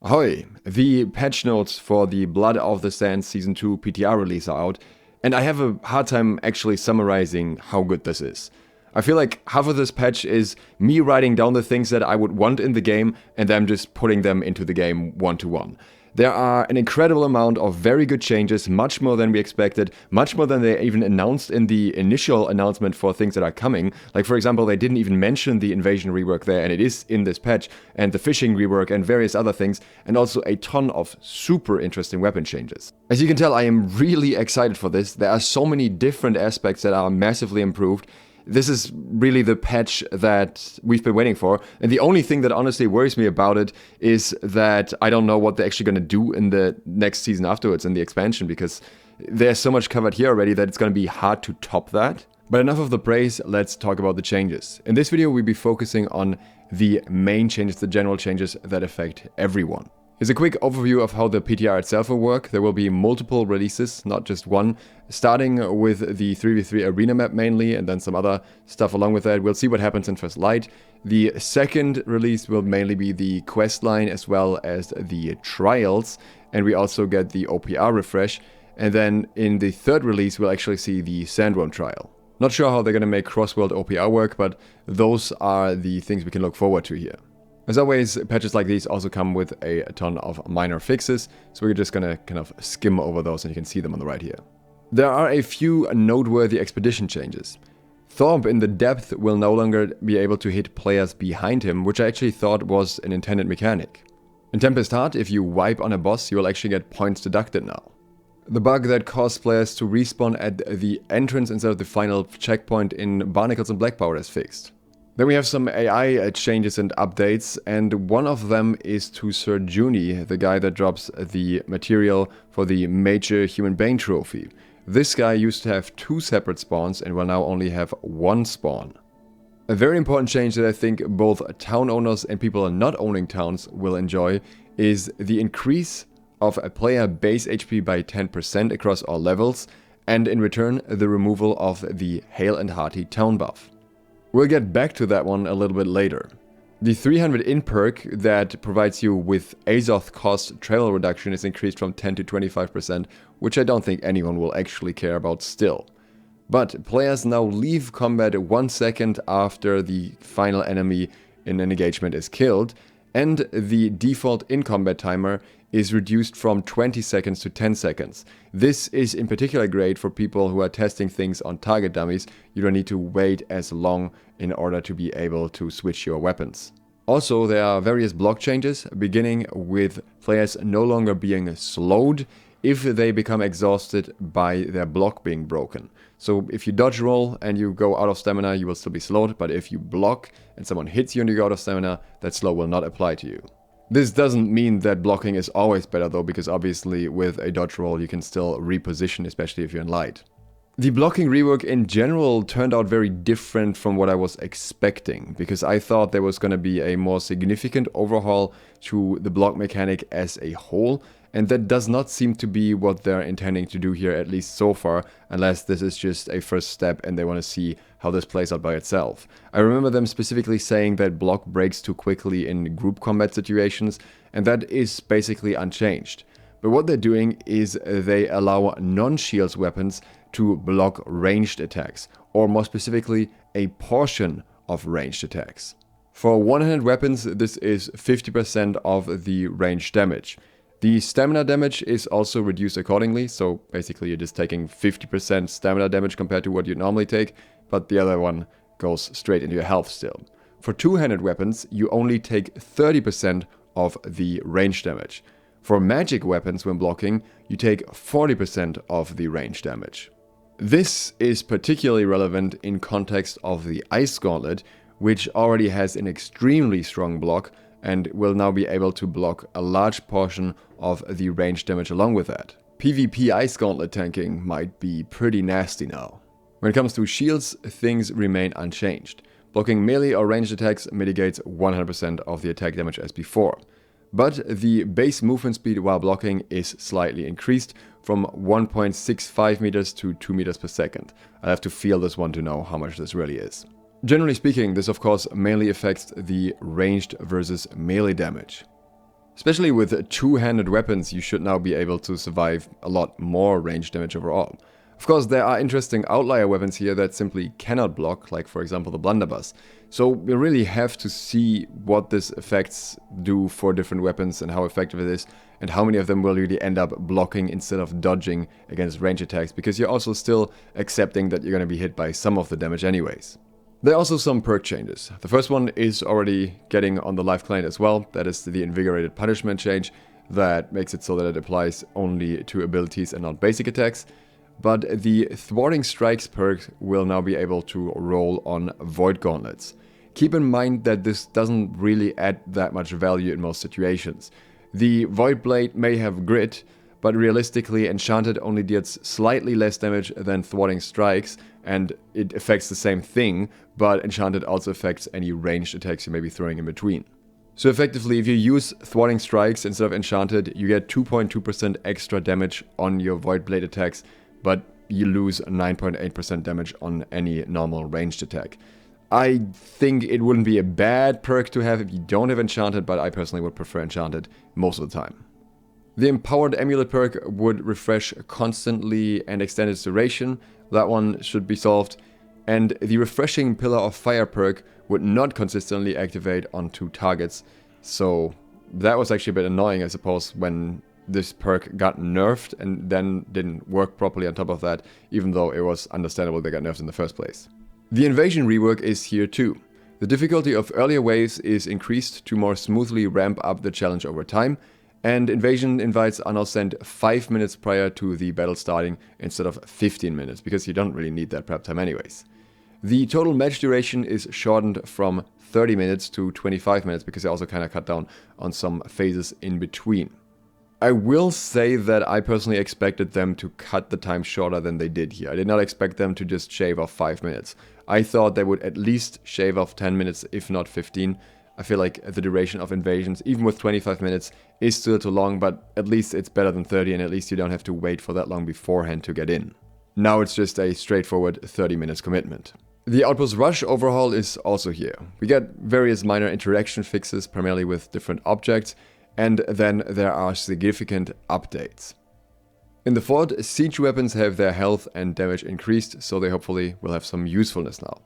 Ahoy! The patch notes for the Blood of the Sands Season 2 PTR release are out, and I have a hard time actually summarizing how good this is. I feel like half of this patch is me writing down the things that I would want in the game and then just putting them into the game one-to-one. There are an incredible amount of very good changes, much more than we expected, much more than they even announced in the initial announcement for things that are coming. Like, for example, they didn't even mention the Invasion Rework there, and it is in this patch, and the fishing rework and various other things, and also a ton of super interesting weapon changes. As you can tell, I am really excited for this. There are so many different aspects that are massively improved. This is really the patch that we've been waiting for, and the only thing that honestly worries me about it is that I don't know what they're actually going to do in the next season afterwards in the expansion, because there's so much covered here already that it's going to be hard to top that. But enough of the praise, let's talk about the changes. In this video we'll be focusing on the main changes, the general changes that affect everyone. Here's a quick overview of how the PTR itself will work. There will be multiple releases, not just one, starting with the 3v3 arena map mainly, and then some other stuff along with that. We'll see what happens in First Light. The second release will mainly be the quest line as well as the trials, and we also get the OPR refresh. And then in the third release we'll actually see the sandworm trial. Not sure how they're going to make cross-world OPR work, but those are the things we can look forward to here. As always, patches like these also come with a ton of minor fixes, so we're just gonna kind of skim over those and you can see them on the right here. There are a few noteworthy expedition changes. Thorpe in the depth will no longer be able to hit players behind him, which I actually thought was an intended mechanic. In Tempest Heart, if you wipe on a boss, you will actually get points deducted now. The bug that caused players to respawn at the entrance instead of the final checkpoint in Barnacles and Black Power is fixed. Then we have some AI changes and updates, and one of them is to Sir Junie, the guy that drops the material for the Major Human Bane trophy. This guy used to have 2 separate spawns and will now only have 1 spawn. A very important change that I think both town owners and people not owning towns will enjoy is the increase of a player base HP by 10% across all levels, and in return the removal of the Hale and Hearty town buff. We'll get back to that one a little bit later. The 300 in perk that provides you with Azoth cost travel reduction is increased from 10 to 25%, which I don't think anyone will actually care about still. But players now leave combat 1 second after the final enemy in an engagement is killed, and the default in-combat timer is reduced from 20 seconds to 10 seconds. This is in particular great for people who are testing things on target dummies. You don't need to wait as long in order to be able to switch your weapons. Also, there are various block changes, beginning with players no longer being slowed if they become exhausted by their block being broken. So if you dodge roll and you go out of stamina, you will still be slowed, but if you block and someone hits you and you go out of stamina, that slow will not apply to you. This doesn't mean that blocking is always better though, because obviously with a dodge roll you can still reposition, especially if you're in light. The blocking rework in general turned out very different from what I was expecting, because I thought there was going to be a more significant overhaul to the block mechanic as a whole, and that does not seem to be what they're intending to do here, at least so far, unless this is just a first step and they want to see how this plays out by itself. I remember them specifically saying that block breaks too quickly in group combat situations, and that is basically unchanged. But what they're doing is they allow non-shields weapons to block ranged attacks, or more specifically, a portion of ranged attacks. For one-handed weapons, this is 50% of the range damage. The stamina damage is also reduced accordingly, so basically you're just taking 50% stamina damage compared to what you normally take, but the other one goes straight into your health still. For two-handed weapons, you only take 30% of the range damage. For magic weapons when blocking, you take 40% of the range damage. This is particularly relevant in context of the Ice Gauntlet, which already has an extremely strong block and will now be able to block a large portion of the range damage along with that. PvP Ice Gauntlet tanking might be pretty nasty now. When it comes to shields, things remain unchanged. Blocking melee or ranged attacks mitigates 100% of the attack damage as before. But the base movement speed while blocking is slightly increased from 1.65 meters to 2 meters per second. I'll have to feel this one to know how much this really is. Generally speaking, this of course mainly affects the ranged versus melee damage. Especially with two-handed weapons, you should now be able to survive a lot more range damage overall. Of course, there are interesting outlier weapons here that simply cannot block, like for example the blunderbuss. So we really have to see what these effects do for different weapons and how effective it is, and how many of them will really end up blocking instead of dodging against range attacks, because you're also still accepting that you're going to be hit by some of the damage anyways. There are also some perk changes. The first one is already getting on the live client as well. That is the Invigorated Punishment change that makes it so that it applies only to abilities and not basic attacks. But the Thwarting Strikes perk will now be able to roll on Void Gauntlets. Keep in mind that this doesn't really add that much value in most situations. The Void Blade may have grit, but realistically Enchanted only deals slightly less damage than Thwarting Strikes, and it affects the same thing, but Enchanted also affects any ranged attacks you may be throwing in between. So effectively, if you use Thwarting Strikes instead of Enchanted, you get 2.2% extra damage on your Void Blade attacks, but you lose 9.8% damage on any normal ranged attack. I think it wouldn't be a bad perk to have if you don't have Enchanted, but I personally would prefer Enchanted most of the time. The Empowered Amulet perk would refresh constantly and extend its duration. That one should be solved. And the Refreshing Pillar of Fire perk would not consistently activate on 2 targets. So that was actually a bit annoying, I suppose, when this perk got nerfed and then didn't work properly on top of that, even though it was understandable they got nerfed in the first place. The Invasion Rework is here too. The difficulty of earlier waves is increased to more smoothly ramp up the challenge over time, and invasion invites are now sent 5 minutes prior to the battle starting instead of 15 minutes, because you don't really need that prep time anyways. The total match duration is shortened from 30 minutes to 25 minutes, because they also kind of cut down on some phases in between. I will say that I personally expected them to cut the time shorter than they did here. I did not expect them to just shave off 5 minutes. I thought they would at least shave off 10 minutes, if not 15. I feel like the duration of invasions, even with 25 minutes, is still too long, but at least it's better than 30, and at least you don't have to wait for that long beforehand to get in. Now it's just a straightforward 30 minutes commitment. The Outpost Rush overhaul is also here. We get various minor interaction fixes, primarily with different objects, and then there are significant updates. In the fort, siege weapons have their health and damage increased, so they hopefully will have some usefulness now.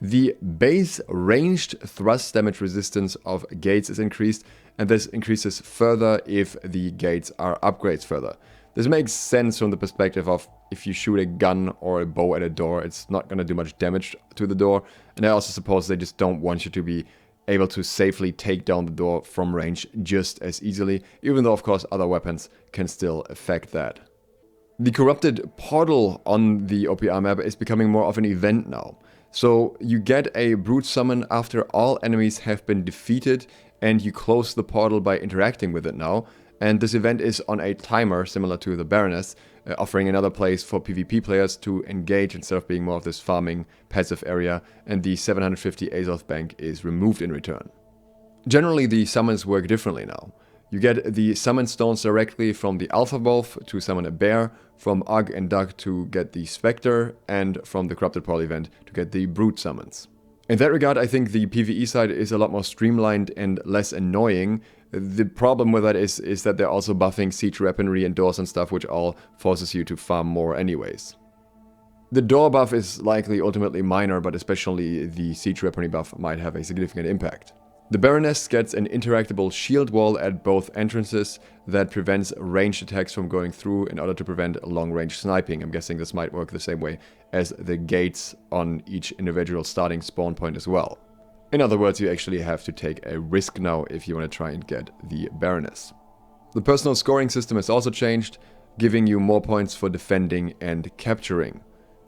The base ranged thrust damage resistance of gates is increased, and this increases further if the gates are upgrades further. This makes sense from the perspective of if you shoot a gun or a bow at a door, it's not going to do much damage to the door, and I also suppose they just don't want you to be able to safely take down the door from range just as easily, even though of course other weapons can still affect that. The corrupted portal on the OPR map is becoming more of an event now. So you get a brute summon after all enemies have been defeated, and you close the portal by interacting with it now. And this event is on a timer similar to the Baroness, offering another place for PvP players to engage instead of being more of this farming passive area, and the 750 SLOTH bank is removed in return. Generally the summons work differently now. You get the summon stones directly from the Alpha Wolf to summon a bear, from Ugg and Duck to get the Spectre, and from the Corrupted Portal event to get the Brute summons. In that regard, I think the PvE side is a lot more streamlined and less annoying. The problem with that is that they're also buffing siege weaponry and doors and stuff, which all forces you to farm more anyways. The door buff is likely ultimately minor, but especially the siege weaponry buff might have a significant impact. The Baroness gets an interactable shield wall at both entrances that prevents ranged attacks from going through in order to prevent long-range sniping. I'm guessing this might work the same way as the gates on each individual starting spawn point as well. In other words, you actually have to take a risk now if you want to try and get the Baroness. The personal scoring system has also changed, giving you more points for defending and capturing.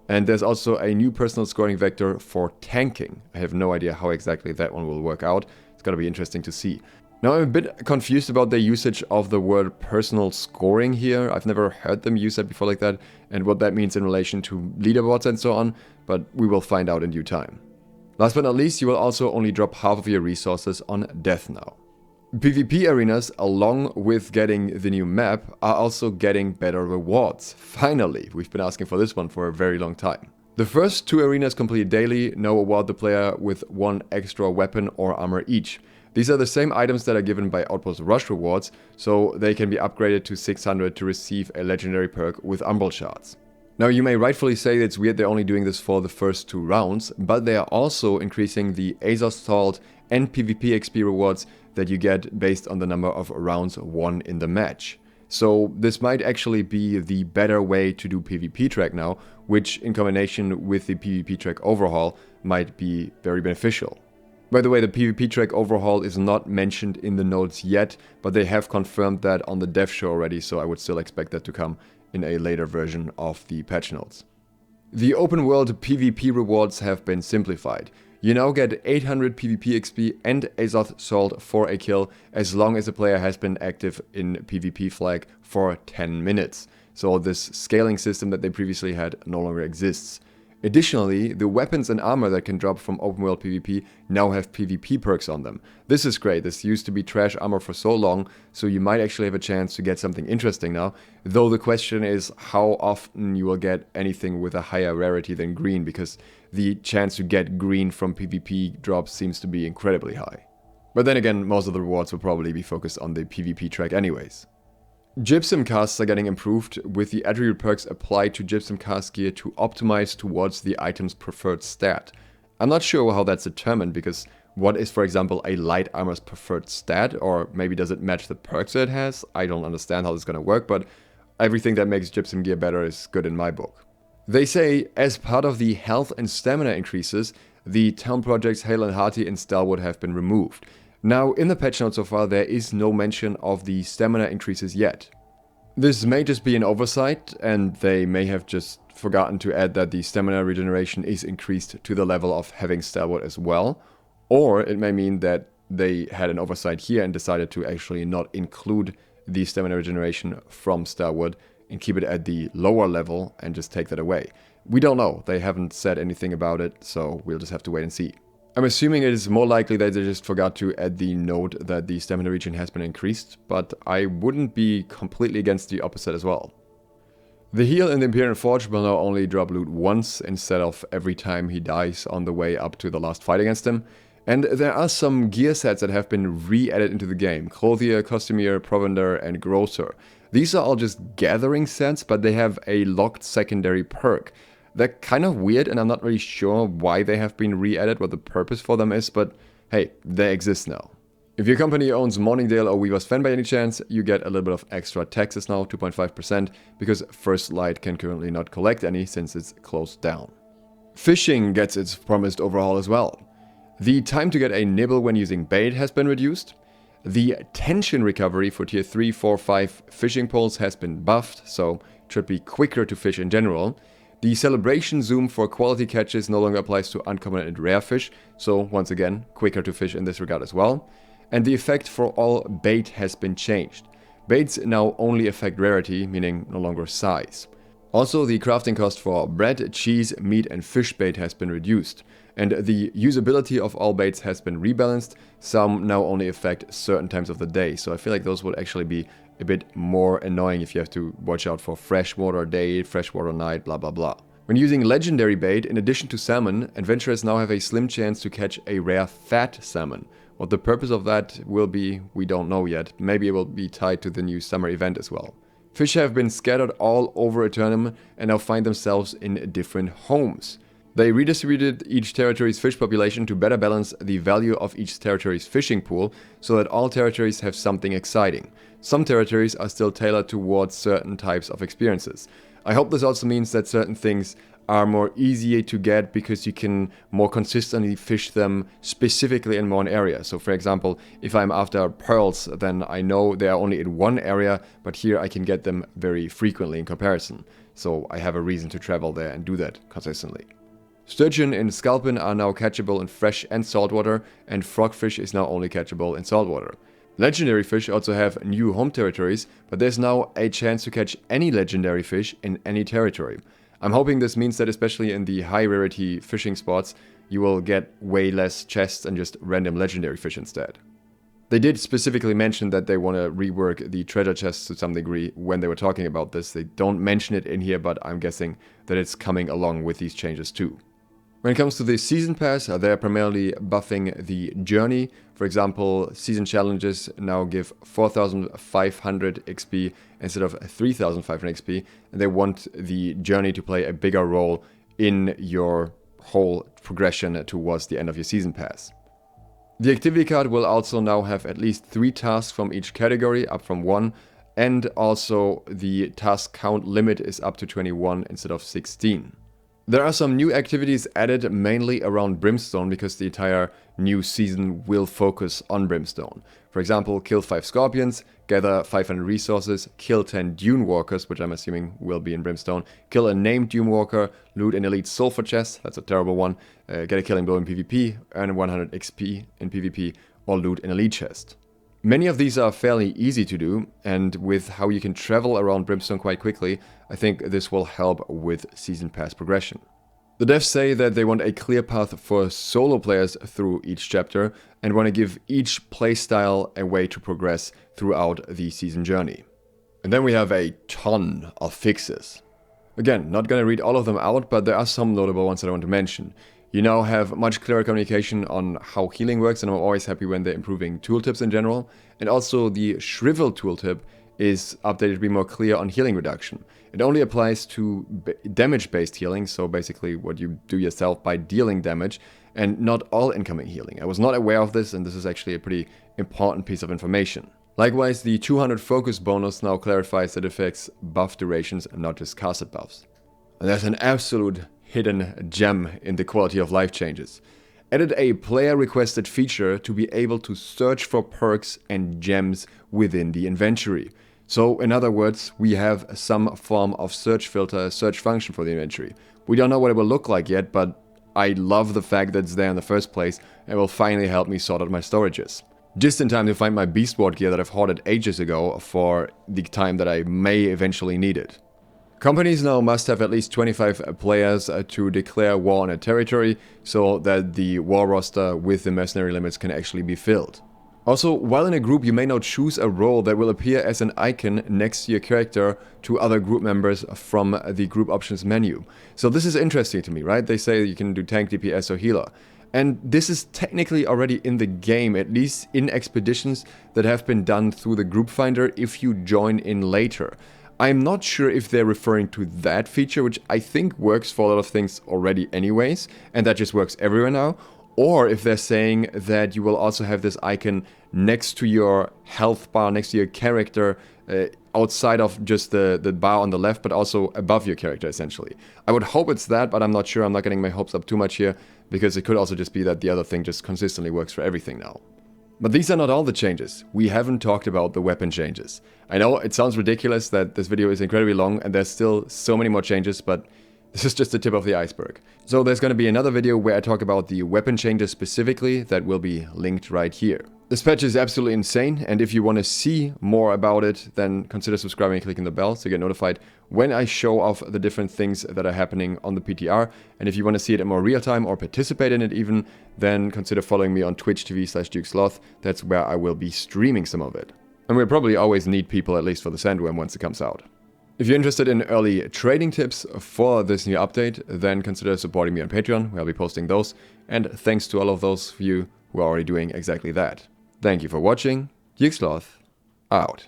And there's also a new personal scoring vector for tanking. I have no idea how exactly that one will work out. It's gonna be interesting to see. Now I'm a bit confused about the usage of the word personal scoring here. I've never heard them use that before like that, and what that means in relation to leaderboards and so on, but we will find out in due time. Last but not least, you will also only drop half of your resources on death now. PvP arenas, along with getting the new map, are also getting better rewards. Finally, we've been asking for this one for a very long time. The first 2 arenas completed daily now award the player with 1 extra weapon or armor each. These are the same items that are given by Outpost Rush rewards, so they can be upgraded to 600 to receive a legendary perk with Umbral Shards. Now you may rightfully say it's weird they're only doing this for the first 2 rounds, but they are also increasing the SLOTH and PvP XP rewards that you get based on the number of rounds won in the match. So this might actually be the better way to do PvP track now, which in combination with the PvP track overhaul might be very beneficial. By the way, the PvP track overhaul is not mentioned in the notes yet, but they have confirmed that on the dev show already, so I would still expect that to come in a later version of the patch notes. The open world PvP rewards have been simplified. You now get 800 PvP XP and SLOTH salt for a kill as long as the player has been active in PvP flag for 10 minutes. So this scaling system that they previously had no longer exists. Additionally, the weapons and armor that can drop from open world PvP now have PvP perks on them. This is great. This used to be trash armor for so long, so you might actually have a chance to get something interesting now. Though the question is how often you will get anything with a higher rarity than green, because the chance to get green from PvP drops seems to be incredibly high. But then again, most of the rewards will probably be focused on the PvP track anyways. Gypsum casts are getting improved, with the attribute perks applied to Gypsum cast gear to optimize towards the item's preferred stat. I'm not sure how that's determined, because what is, for example, a light armor's preferred stat? Or maybe does it match the perks that it has? I don't understand how this is going to work, but everything that makes Gypsum gear better is good in my book. They say, as part of the health and stamina increases, the town projects Hale and Hearty and Stalwart have been removed. Now, in the patch notes so far, there is no mention of the stamina increases yet. This may just be an oversight, and they may have just forgotten to add that the stamina regeneration is increased to the level of having Stalwart as well, or it may mean that they had an oversight here and decided to actually not include the stamina regeneration from Stalwart and keep it at the lower level and just take that away. We don't know, they haven't said anything about it, so we'll just have to wait and see. I'm assuming it is more likely that they just forgot to add the note that the stamina regen has been increased, but I wouldn't be completely against the opposite as well. The heal in the Imperial Forge will now only drop loot once instead of every time he dies on the way up to the last fight against him. And there are some gear sets that have been re-added into the game: Clothier, Costumier, Provender and Grocer. These are all just gathering sets, but they have a locked secondary perk. They're kind of weird, and I'm not really sure why they have been re-added, what the purpose for them is, but hey, they exist now. If your company owns Morningdale or Weaver's Fen by any chance, you get a little bit of extra taxes now, 2.5%, because First Light can currently not collect any since it's closed down. Fishing gets its promised overhaul as well. The time to get a nibble when using bait has been reduced. The tension recovery for tier 3, 4, 5 fishing poles has been buffed, so it should be quicker to fish in general. The celebration zoom for quality catches no longer applies to uncommon and rare fish, so once again, quicker to fish in this regard as well. And the effect for all bait has been changed. Baits now only affect rarity, meaning no longer size. Also, the crafting cost for bread, cheese, meat and fish bait has been reduced. And the usability of all baits has been rebalanced. Some now only affect certain times of the day, so I feel like those would actually be a bit more annoying if you have to watch out for freshwater day, freshwater night, blah blah blah. When using legendary bait, in addition to salmon, adventurers now have a slim chance to catch a rare fat salmon. What the purpose of that will be, we don't know yet. Maybe it will be tied to the new summer event as well. Fish have been scattered all over Eternum and now find themselves in different homes. They redistributed each territory's fish population to better balance the value of each territory's fishing pool so that all territories have something exciting. Some territories are still tailored towards certain types of experiences. I hope this also means that certain things are more easier to get because you can more consistently fish them specifically in one area. So for example, if I'm after pearls, then I know they are only in one area, but here I can get them very frequently in comparison. So I have a reason to travel there and do that consistently. Sturgeon and sculpin are now catchable in fresh and saltwater, and frogfish is now only catchable in saltwater. Legendary fish also have new home territories, but there's now a chance to catch any legendary fish in any territory. I'm hoping this means that especially in the high rarity fishing spots, you will get way less chests and just random legendary fish instead. They did specifically mention that they want to rework the treasure chests to some degree when they were talking about this. They don't mention it in here, but I'm guessing that it's coming along with these changes too. When it comes to the Season Pass, they're primarily buffing the journey. For example, season challenges now give 4,500 XP instead of 3,500 XP, and they want the journey to play a bigger role in your whole progression towards the end of your Season Pass. The activity card will also now have at least 3 tasks from each category, up from 1, and also the task count limit is up to 21 instead of 16. There are some new activities added mainly around Brimstone because the entire new season will focus on Brimstone. For example, kill 5 scorpions, gather 500 resources, kill 10 dune walkers, which I'm assuming will be in Brimstone, kill a named dune walker, loot an elite sulfur chest, that's a terrible one, get a killing blow in PvP, earn 100 XP in PvP, or loot an elite chest. Many of these are fairly easy to do, and with how you can travel around Brimstone quite quickly, I think this will help with Season Pass progression. The devs say that they want a clear path for solo players through each chapter, and want to give each playstyle a way to progress throughout the season journey. And then we have a ton of fixes. Again, not gonna read all of them out, but there are some notable ones that I want to mention. You now have much clearer communication on how healing works, and I'm always happy when they're improving tooltips in general. And also the Shrivel tooltip is updated to be more clear on healing reduction. It only applies to damage-based healing, so basically what you do yourself by dealing damage, and not all incoming healing. I was not aware of this, and this is actually a pretty important piece of information. Likewise, the 200 focus bonus now clarifies that it affects buff durations and not just casted buffs. And there's an absolute hidden gem in the quality of life changes. Added a player requested feature to be able to search for perks and gems within the inventory. So in other words, we have some form of search filter, search function for the inventory. We don't know what it will look like yet, but I love the fact that it's there in the first place and will finally help me sort out my storages. Just in time to find my Beast Ward gear that I've hoarded ages ago for the time that I may eventually need it. Companies now must have at least 25 players to declare war on a territory, so that the war roster with the mercenary limits can actually be filled. Also, while in a group, you may now choose a role that will appear as an icon next to your character to other group members from the group options menu. So this is interesting to me, right? They say you can do tank, DPS or healer. And this is technically already in the game, at least in expeditions that have been done through the group finder if you join in later. I'm not sure if they're referring to that feature, which I think works for a lot of things already anyways, and that just works everywhere now, or if they're saying that you will also have this icon next to your health bar, next to your character, outside of just the bar on the left, but also above your character, essentially. I would hope it's that, but I'm not sure. I'm not getting my hopes up too much here, because it could also just be that the other thing just consistently works for everything now. But these are not all the changes. We haven't talked about the weapon changes. I know it sounds ridiculous that this video is incredibly long and there's still so many more changes, but this is just the tip of the iceberg. So there's going to be another video where I talk about the weapon changes specifically that will be linked right here. This patch is absolutely insane, and if you want to see more about it, then consider subscribing and clicking the bell so you get notified when I show off the different things that are happening on the PTR. And if you want to see it in more real time or participate in it even, then consider following me on Twitch TV/DukeSloth. That's where I will be streaming some of it. And we'll probably always need people, at least for the sandworm, once it comes out. If you're interested in early trading tips for this new update, then consider supporting me on Patreon, where I'll be posting those. And thanks to all of those of you who are already doing exactly that. Thank you for watching. DukeSloth out.